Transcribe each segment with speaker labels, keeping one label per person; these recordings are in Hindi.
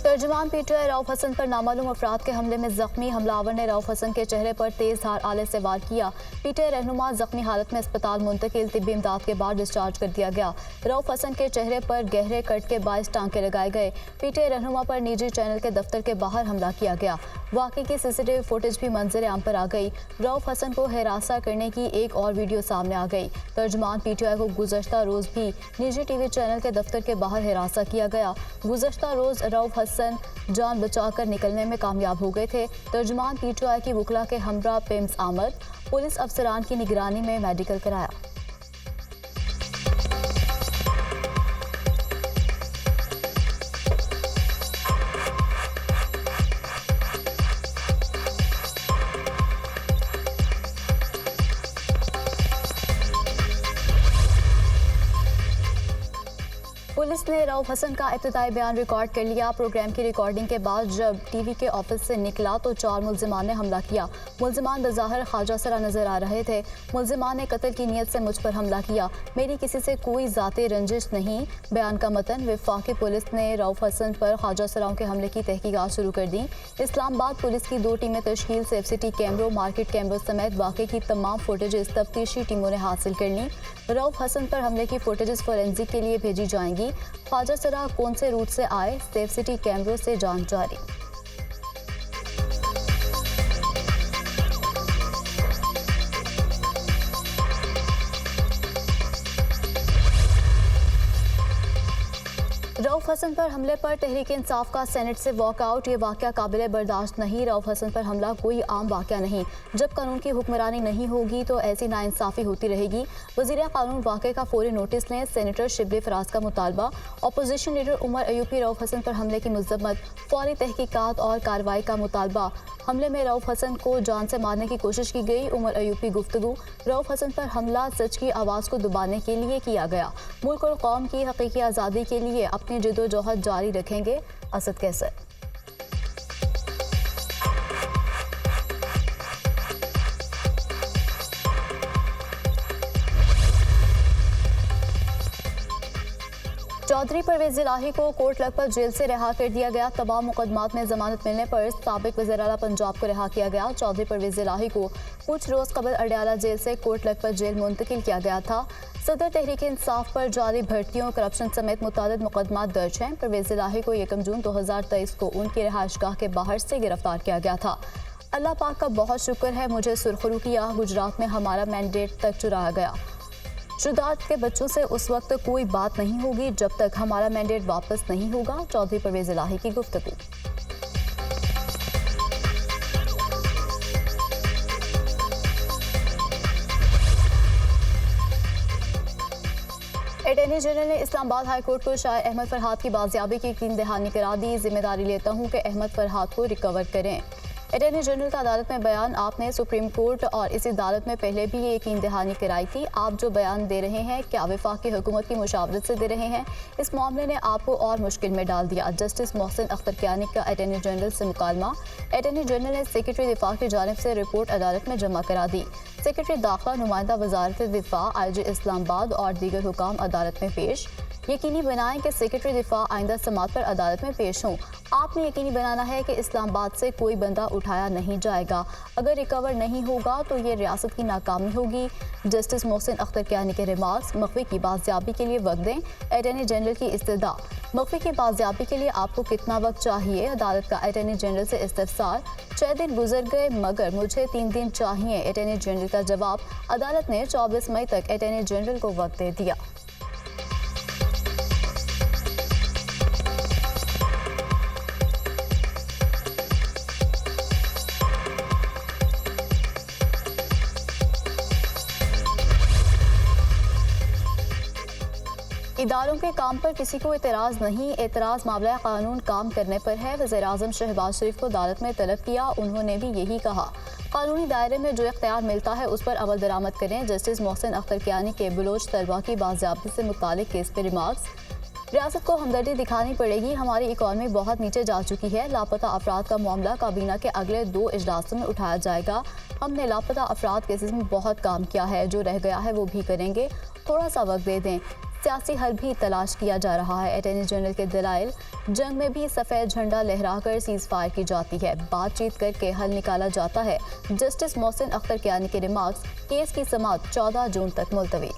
Speaker 1: तर्जुमान पीटीआई रऊफ हसन पर नामालूम अफराद के हमले में जख्मी। हमलावर ने रऊफ हसन के चेहरे पर तेज धार आले से वार किया। पीटीआई रहनुमा जख्मी हालत में अस्पताल मुंतकिल, तिब्बी इमदाद के बाद डिस्चार्ज कर दिया गया। रऊफ हसन के चेहरे पर गहरे कट के 22 टांके लगाए गए। पीटीआई रहनुमा पर निजी चैनल के दफ्तर के बाहर हमला किया गया। वाक़े की सीसीटीवी फुटेज भी मंजर आम पर आ गई। रऊफ हसन को हिरासा करने की एक और वीडियो सामने आ गई। तर्जुमान पीटीआई को गुज़श्ता रोज़ भी निजी टीवी चैनल के दफ्तर के बाहर हिरासा किया गया। गुज़श्ता रोज़ रऊफ हसन जान बचाकर निकलने में कामयाब हो गए थे। तर्जुमान पीटीआई की वकला के हमरा पिम्स आमद पुलिस अफसरान की निगरानी में मेडिकल कराया। पुलिस ने रऊफ हसन का इब्तिदाई बयान रिकॉर्ड कर लिया। प्रोग्राम की रिकॉर्डिंग के बाद जब टीवी के ऑफिस से निकला तो 4 मुल्जिमान ने हमला किया। मुल्जिमान बज़ाहिर ख्वाजा सरा नजर आ रहे थे। मुल्जिमान ने कत्ल की नीयत से मुझ पर हमला किया। मेरी किसी से कोई ज़ाती रंजिश नहीं। बयान का मतन। वफाकी पुलिस ने रऊफ हसन पर ख्वाजा सराओं के हमले की तहकीकात शुरू कर दी। इस्लामाबाद पुलिस की 2 टीमें तश्कील से FCT कैमरों, मार्केट कैमरों समेत वाक़े की तमाम फुटेजेस तफ्तीशी टीमों ने हासिल कर ली। रऊफ हसन पर हमले की फुटेजेस फोरेंसिक के लिए भेजी जाएंगी। ख्वाजा सरा कौन से रूट से आए, FCT कैमरों से जांच जारी। रऊफ हसन पर हमले पर तहरीक इंसाफ का सेनेट से वॉकआउट। ये वाक़या काबिल बर्दाश्त नहीं। रऊफ हसन पर हमला कोई आम वाक़या नहीं। जब कानून की हुक्मरानी नहीं होगी तो ऐसी नाइंसाफ़ी होती रहेगी। वज़ीर कानून वाक़े का फौरी नोटिस लें। सेनेटर शिबली फराज का मुतालबा। अपोजिशन लीडर उमर अयूबी रऊफ हसन पर हमले की मज़म्मत, फौरी तहकीकात और कार्रवाई का मुतालबा। हमले में रऊफ हसन को जान से मारने की कोशिश की गई। उमर अयूबी गुफ्तगू। रऊफ हसन पर हमला सच की आवाज़ को दबाने के लिए किया गया। मुल्क और कौम की हकीकी आज़ादी के लिए अपनी जिद्दोजहद जारी रखेंगे। असद कैसर। चौधरी परवेज़ इलाही को कोर्ट लखपत जेल से रिहा कर दिया गया। तमाम मुकदमात में जमानत मिलने पर साबिक वज़ीर आला पंजाब को रिहा किया गया। चौधरी परवेज़ इलाही को कुछ रोज़ कबल अडयाला जेल से कोर्ट लखपत जेल मुंतकिल किया गया था। सदर तहरीक इंसाफ पर जारी भर्तियों, करप्शन समेत मुतादिद मुकदमात दर्ज हैं। परवेज़ इलाही को 1 जून 2023 को उनकी रिहाइशगाह के बाहर से गिरफ्तार किया गया था। अल्लाह पाक का बहुत शुक्र है, मुझे सुरखरू किया। गुजरात में हमारा मैंडेट तक चुराया गया। शुदात के बच्चों से उस वक्त कोई बात नहीं होगी जब तक हमारा मैंडेट वापस नहीं होगा। चौधरी परवेज़ इलाही की गुफ्तगू। अटॉर्नी जनरल ने इस्लामाबाद हाई कोर्ट को शायर अहमद फरहाद की बाजियाबी की यकीन दहानी करा दी। जिम्मेदारी लेता हूँ कि अहमद फरहाद को रिकवर करें। अटॉर्नी जनरल का अदालत में बयान। आपने सुप्रीम कोर्ट और इस अदालत में पहले भी ये यकीन दहानी कराई थी। आप जो बयान दे रहे हैं क्या वफाकी हुकूमत की मुशावरत से दे रहे हैं? इस मामले ने आपको और मुश्किल में डाल दिया। जस्टिस मोहसिन अख्तर कियानी का अटॉर्नी जनरल से मुकालमा। अटॉर्नी जनरल ने सेक्रेटरी दिफा की जानिब से रिपोर्ट अदालत में जमा करा दी। सेक्रेटरी दाखिला, नुमाइंदा वजारत दिफा, IG इस्लामाबाद और दीगर हुकाम अदालत में पेश। यकीनी बनाएं कि सेक्रेटरी दिफा आइंदा समात पर अदालत में पेश हों। आपने यकीनी बनाना है कि इस्लामाबाद से कोई बंदा उठाया नहीं जाएगा। अगर रिकवर नहीं होगा तो ये रियासत की नाकामी होगी। जस्टिस मोहसिन अख्तर कियानी के रिमार्क्स। मखफी की बाजियाबी के लिए वक्त दें। अटॉर्नी जनरल की इस्तदा। मखफी की बाजियाबी के लिए आपको कितना वक्त चाहिए? अदालत का अटॉर्नी जनरल से इस्तफसार। 6 दिन गुजर गए मगर मुझे 3 दिन चाहिए। अटॉर्नी जनरल का जवाब। अदालत ने 24 मई तक अटॉर्नी जनरल को वक्त दे दिया। इदारों के काम पर किसी को एतराज़ नहीं। एतराज़ मामला कानून काम करने पर है। वज़ीर-ए-आज़म शहबाज शरीफ को अदालत में तलब किया। उन्होंने भी यही कहा, कानूनी दायरे में जो इख्तियार मिलता है उस पर अमल दरामद करें। जस्टिस मोहसिन अख्तर कियानी के बलोच तलबा की बाजियाबी से मुतालिक केस पर रिमार्क्स। रियासत को हमदर्दी दिखानी पड़ेगी। हमारी इकॉनमी बहुत नीचे जा चुकी है। लापता अफराद का मामला काबीना के अगले 2 इजलासों में उठाया जाएगा। हमने लापता अफराद केसेस में बहुत काम किया है। जो रह गया है वो भी करेंगे। थोड़ा सा वक्त दे दें। सियासी हल भी तलाश किया जा रहा है। अटॉर्नी जनरल के दलाइल, जंग में भी सफ़ेद झंडा लहराकर सीज फायर की जाती है, बातचीत करके हल निकाला जाता है। जस्टिस मोहसिन अख्तर कियानी के रिमार्क्स, केस की समाअत 14 जून तक मुलतवी।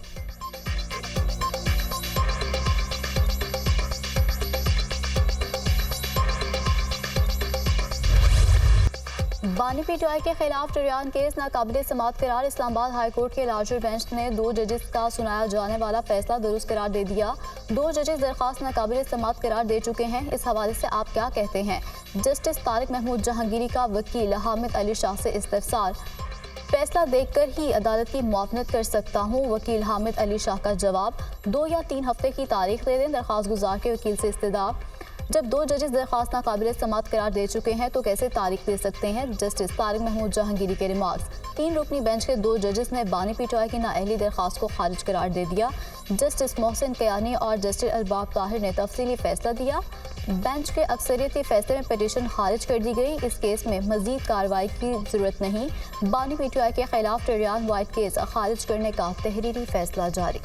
Speaker 1: बानी पीटीआई के खिलाफ टरियान केस नाकाबिले समाअत करार। इस्लामाबाद हाई कोर्ट के लार्जर बेंच ने 2 जजेस का सुनाया जाने वाला फैसला दुरुस्त करार दे दिया। 2 जजेस दरख्वास्त नाकाबिले समाअत करार दे चुके हैं। इस हवाले से आप क्या कहते हैं? जस्टिस तारिक महमूद जहांगीरी का वकील हामिद अली शाह से इस्तफसार, फैसला देखकर ही अदालत की मुआवनत कर सकता हूँ। वकील हामिद अली शाह का जवाब, 2 या 3 हफ्ते की तारीख दे दें। दरख्वास्त गुजार के वकील से इस्तदा, जब 2 जजेस दरख्वास्त नाकाबिले समाअत करार दे चुके हैं तो कैसे तारीख दे सकते हैं? जस्टिस तारिक महमूद जहांगीरी के रिमार्क्स, 3 रुकनी बेंच के 2 जजेस ने बानी पीटीआई की नाअहली दरख्वास्त को खारिज करार दे दिया। जस्टिस मोहसिन कियानी और जस्टिस अरबाब ताहिर ने तफसीली फैसला दिया। बेंच के अक्सरियती फैसले में पिटीशन खारिज कर दी गई। इस केस में मजीद कार्रवाई की जरूरत नहीं। बानी पीटीआई के खिलाफ टरियान वाइट केस खारिज करने का तहरीरी फैसला जारी।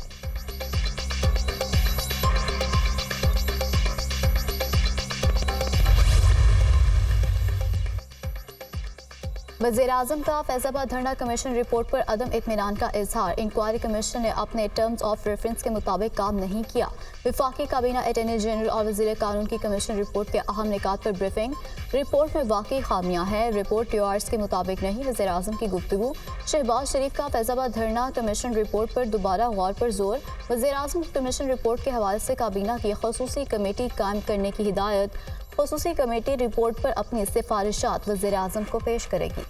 Speaker 1: वज़ीर-ए-आज़म का फैज़ाबाद धरना कमीशन रिपोर्ट पर अदम इत्मीनान का इजहार। इंक्वायरी कमीशन ने अपने टर्म्स ऑफ रेफरेंस के मुताबिक काम नहीं किया। वफाकी काबीना अटॉर्नी जनरल और वज़ीर कानून की कमीशन रिपोर्ट के अहम निकात पर ब्रीफिंग। रिपोर्ट में वाकई खामियां हैं, रिपोर्ट टीआरएस के मुताबिक नहीं। वज़ीर-ए-आज़म की गुफ्तगू। शहबाज शरीफ का फैज़ाबाद धरना कमीशन रिपोर्ट पर दोबारा गौर पर जोर। वज़ीर-ए-आज़म की कमीशन रिपोर्ट के हवाले से काबीना की खसूसी कमेटी कायम करने की हिदायत। खसूसी कमेटी रिपोर्ट पर अपनी सिफारिशात वज़ीर-ए-आज़म को पेश करेगी।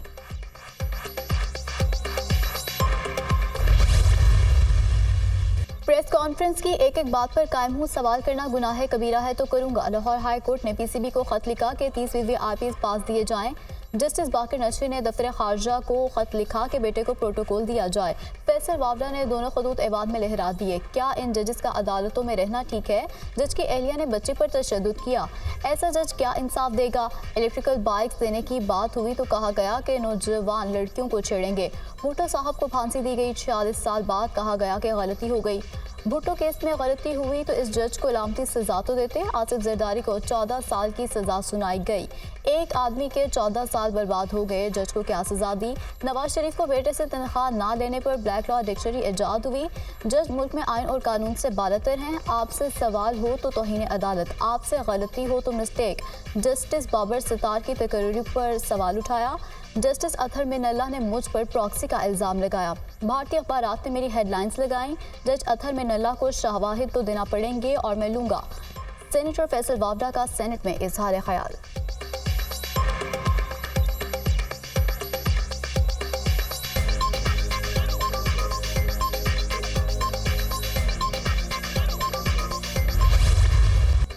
Speaker 1: प्रेस कॉन्फ्रेंस की एक एक बात पर कायम हूँ, सवाल करना गुनाह कबीरा है तो करूंगा। लाहौर हाई कोर्ट ने पीसीबी को खत लिखा कि 30 वीवीआईपी पास दिए जाएं। जस्टिस बाकर नशरी ने दफ्तर खारजा को खत लिखा कि बेटे को प्रोटोकॉल दिया जाए। फैसल वावड़ा ने दोनों खतूत एवाद में लहरा दिए। क्या इन जजेस का अदालतों में रहना ठीक है? जज की एहलिया ने बच्चे पर तशद्दुद किया, ऐसा जज क्या इंसाफ देगा? इलेक्ट्रिकल बाइक्स देने की बात हुई तो कहा गया कि नौजवान लड़कियों को छेड़ेंगे। भुट्टो साहब को फांसी दी गई, 46 साल बाद कहा गया कि गलती हो गई। भुट्टो केस में गलती हुई तो इस जज को इलामती सजा तो देते। आसिफ जरदारी को 14 साल की सजा सुनाई गई। एक आदमी के 14 साल बर्बाद हो गए, जज को क्या सजा दी? नवाज शरीफ को बेटे से तनख्वाह ना लेने पर ब्लैक लॉ डिक्शनरी इजाद हुई। जज मुल्क में आइन और कानून से बालतर हैं। आपसे सवाल हो तो तौहीन अदालत, आपसे गलती हो तो मिस्टेक। जस्टिस बाबर सितार की तकरीर पर सवाल उठाया। जस्टिस अतहर मिनल्ला ने मुझ पर प्रॉक्सी का इल्ज़ाम लगाया। भारतीय अखबारात ने मेरी हेडलाइंस लगाई। जज अतहर मिनल्ला को शवाहिद तो देना पड़ेंगे और मैं लूँगा। सेनेटर फैसल वावड़ा का सेनेट में इजहार ख्याल।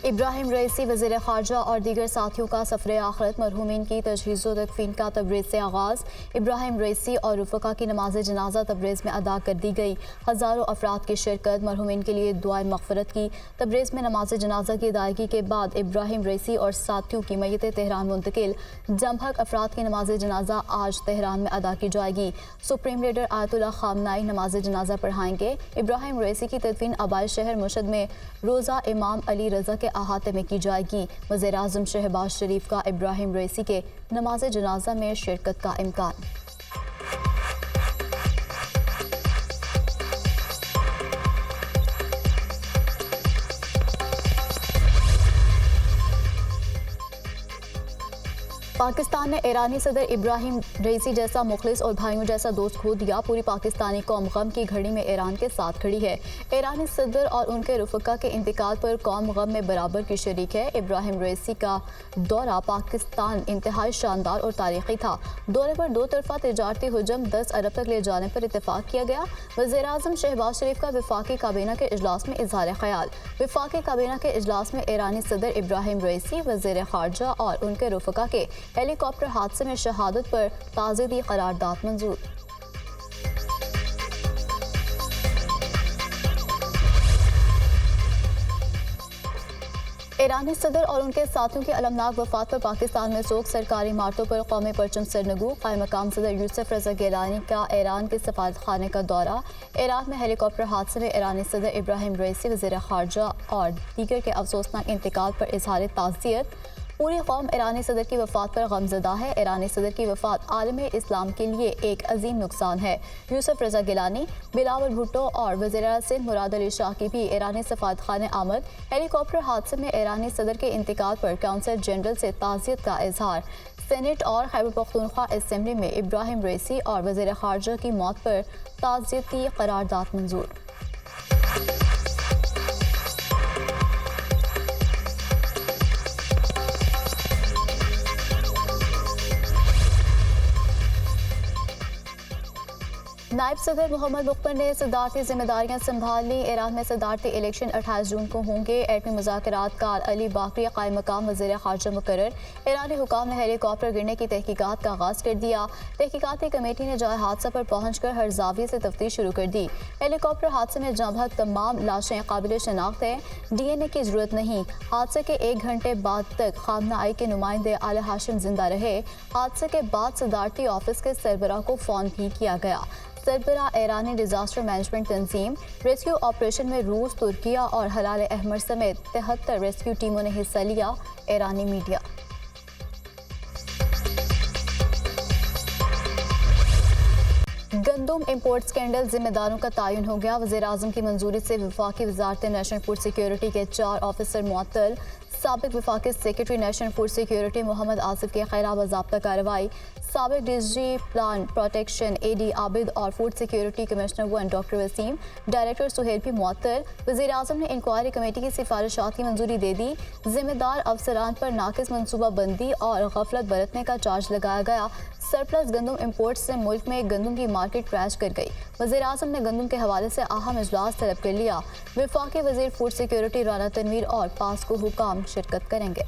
Speaker 1: इब्राहिम रईसी वज़ीर ख़ारजा और दीगर साथियों का सफ़र आखिरत। मरहूमीन की तजहीज़ तकफ़ीन का तबरेज़ से आगाज़। इब्राहिम रईसी और रुफ़का की नमाज जनाजा तबरेज़ में अदा कर दी गई। हज़ारों अफराद की शिरकत। मरहूमीन के लिए दुआए मग़फ़िरत की। तबरेज़ में नमाज जनाजा की अदायगी के बाद इब्राहिम रईसी और साथियों की मैयत तेहरान मुंतकिल। जमहक अफराद की नमाज जनाजा आज तेहरान में अदा की जाएगी। सुप्रीम लीडर आयतुल्लाह ख़ामनाई नमाज जनाजा पढ़ाएंगे। इब्राहिम रईसी की तदफीन आबाई शहर मुशद में रोज़ा इमाम अली रज़ा के अहाते में की जाएगी। वज़ीर-ए-आज़म शहबाज शरीफ का इब्राहिम रईसी के नमाज जनाजा में शिरकत का इम्कान। पाकिस्तान ने ईरानी सदर इब्राहिम रईसी जैसा मुखलिस और भाइयों जैसा दोस्त खो दिया। पूरी पाकिस्तानी कौम गम की घड़ी में ईरान के साथ खड़ी है। ईरानी सदर और उनके रुफ़का के इंतकाल पर कौम गम में बराबर की शरीक है। इब्राहिम रईसी का दौरा पाकिस्तान इंतहाई शानदार और तारीखी था। दौरे पर 2 तरफ़ा तिजारती हुजम 10 अरब तक ले जाने पर इत्तेफाक किया गया। वज़ीर-ए-आज़म शहबाज शरीफ का वफाकी काबीना के इजलास में इज़हार ख्याल। वफाकी काबीना के इजलास में ईरानी सदर इब्राहिम रईसी, वज़ीर ख़ारजा और उनके रुफ़का के हेलीकॉप्टर हादसे में शहादत पर ताज़ीदी करारदाद मंजूर। ईरानी सदर और उनके साथियों की अलमनाक वफात पर पाकिस्तान में शोक। सरकारी इमारतों पर कौमी परचम सरनगू। कायम मकाम सदर यूसुफ रजा गिलानी का ईरान के सफारत खाने का दौरा। ईरान में हेलीकॉप्टर हादसे में ईरानी सदर इब्राहिम रईसी, वज़ीर ख़ारजा और दीगर के अफसोसनाक इंतकाल पर इजहार ताज़ियत। पूरी कौम ईरानी सदर की वफात पर गमज़दा है। ईरानी सदर की वफात आलम इस्लाम के लिए एक अजीम नुकसान है। यूसुफ रजा गिलानी, बिलावल भुट्टो और वज़ीर सिंध मुराद अली शाह की भी ईरानी सफारत खाने आमद। हेलीकॉप्टर हादसे में ईरानी सदर के इंतकाल पर काउंसिल जनरल से ताज़ियत का इजहार। सेनेट और खैबर पख्तूनख्वा असम्बली में इब्राहिम रईसी और वज़ीर ख़ारजा की मौत पर ताज़ियती करारदाद मंजूर। नायब सदर मोहम्मद मुख्तर ने सदारती जिम्मेदारियां संभाल ली। ईरान में सदारती इलेक्शन 28 जून को होंगे। एटमी मुज़ाकरात कार अली बाकरी कायम मकाम वज़ीर ख़ारजा मुकर्रर। ईरानी हुकाम ने हेलीकॉप्टर गिरने की तहकीकात का आगाज़ कर दिया। तहकीकाती कमेटी ने जाए हादसा पर पहुंचकर हर जाविये से तफ्तीश शुरू कर दी। हेलीकॉप्टर हादसे में जहाँ तमाम लाशें काबिल शनाख्त हैं। DNA की जरूरत नहीं। हादसे के 1 घंटे बाद तक खामना-आई के नुमाइंदे आले हाशिम जिंदा रहे। हादसे के बाद सदारती ऑफिस के सरबराह को फ़ोन भी किया गया। सरबराह ईरानी डिजास्टर मैनेजमेंट तंजीम रेस्क्यू ऑपरेशन में रूस, तुर्किया और हलाल अहमर समेत 73 रेस्क्यू टीमों ने हिस्सा लिया। ईरानी मीडिया। गंदुम इंपोर्ट स्कैंडल जिम्मेदारों का तयन हो गया। वज़ीर आज़म की मंजूरी से वफाकी वजारत नेशनल फूड सिक्योरिटी के 4 ऑफिसर मुअत्तल। साबिक वफाकी secretary national food security Mohammad Asif के खिलाफ बाज़ाब्ता कार्रवाई। साबिक DG plan protection AD Abid और food security commissioner 1 doctor Waseem, director Suhail भी मुअत्तल। वज़ीर आज़म ने इंक्वायरी कमेटी की सिफारिशात की मंजूरी दे दी। जिम्मेदार अफसरान पर नाकिस मनसूबा बंदी और गफलत बरतने का चार्ज लगाया गया। सरप्लस गंदम इंपोर्ट से मुल्क में गंदम की मार्केट क्रैश कर गई। वज़ीर आज़म ने गंदम के हवाले से अहम इजलास तलब कर लिया। वफाकी वज़ीर फूड सिक्योरिटी राना तनवीर और पास्को हुकाम शिरकत करेंगे।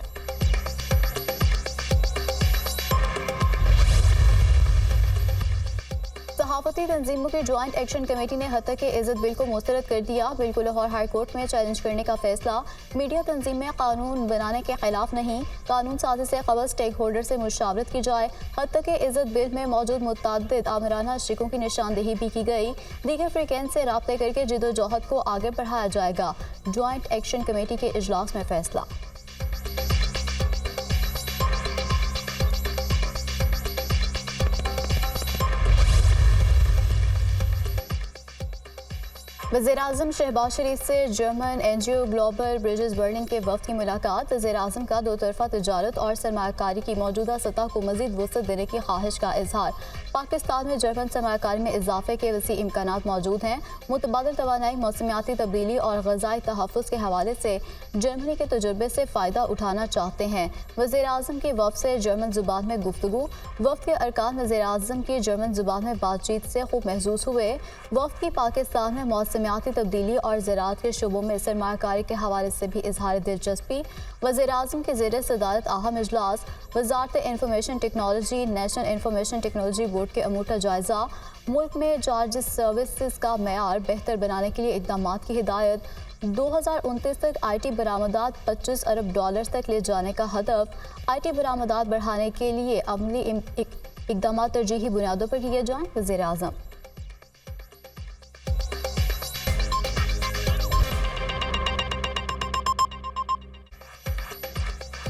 Speaker 1: सहाफती तंजीमों की ज्वाइंट एक्शन कमेटी ने हत्या के इज्जत बिल को मुस्तरद कर दिया। बिल को लाहौर हाई कोर्ट में चैलेंज करने का फैसला। मीडिया तंजीम में कानून बनाने के खिलाफ नहीं, कानून साजी से कबल स्टेक होल्डर से मुशावरत की जाए। हत्या के इज्जत बिल में मौजूद मुतअद्दिद आमराना शिकों की निशानदेही भी की गई। दीगर फ्रीकेंस से राब्ते करके जिदोजहद को आगे बढ़ाया जाएगा। ज्वाइंट एक्शन कमेटी के इजलास में फैसला। वज़ीर-ए-आज़म शहबाज शरीफ से German NGO global bridges Berlin के वफ़द की मुलाकात। वज़ीर-ए-आज़म का दो तरफ़ा तजारत और सरमायाकारी की मौजूदा सतह को मज़ीद वुसअत देने की ख्वाहिश का इजहार। पाकिस्तान में जर्मन सरमायाकारी में इजाफे के वसी इम्कानात मौजूद हैं। मुतबादिल तवानाई, मौसमियाती तब्दीली और ग़ज़ाई तहफ़्फ़ुज़ के हवाले से जर्मनी के तजुर्बे से फ़ायदा उठाना चाहते हैं। वज़ीर-ए-आज़म की वफ़द से जर्मन ज़ुबान में गुफ्तगू। वफ़द के अरकान वज़ीर-ए-आज़म की जर्मन ज़ुबान में बातचीत से खूब महसूस हुए। वफ़द की पाकिस्तान में मौसमियाती तब्दीली और ज़राअत के शोबों में सरमायाकारी के हवाले से भी इजहार दिलचस्पी। वज़ीर-ए-आज़म के ज़ेर सदारत अहम इजलास। वज़ारत information technology, national information technology board के अमूर का जायज़ा। मुल्क में चार्जिस सर्विसेज का मेयार बेहतर बनाने के लिए इक़दाम की हिदायत। 2029 तक IT बरामदात $25 अरब तक ले जाने का हदफ। IT बरामदात बढ़ाने के लिए अमली इक़दाम तरजीही बुनियादों पर किए जाएँ। वज़ीर-ए-आज़म।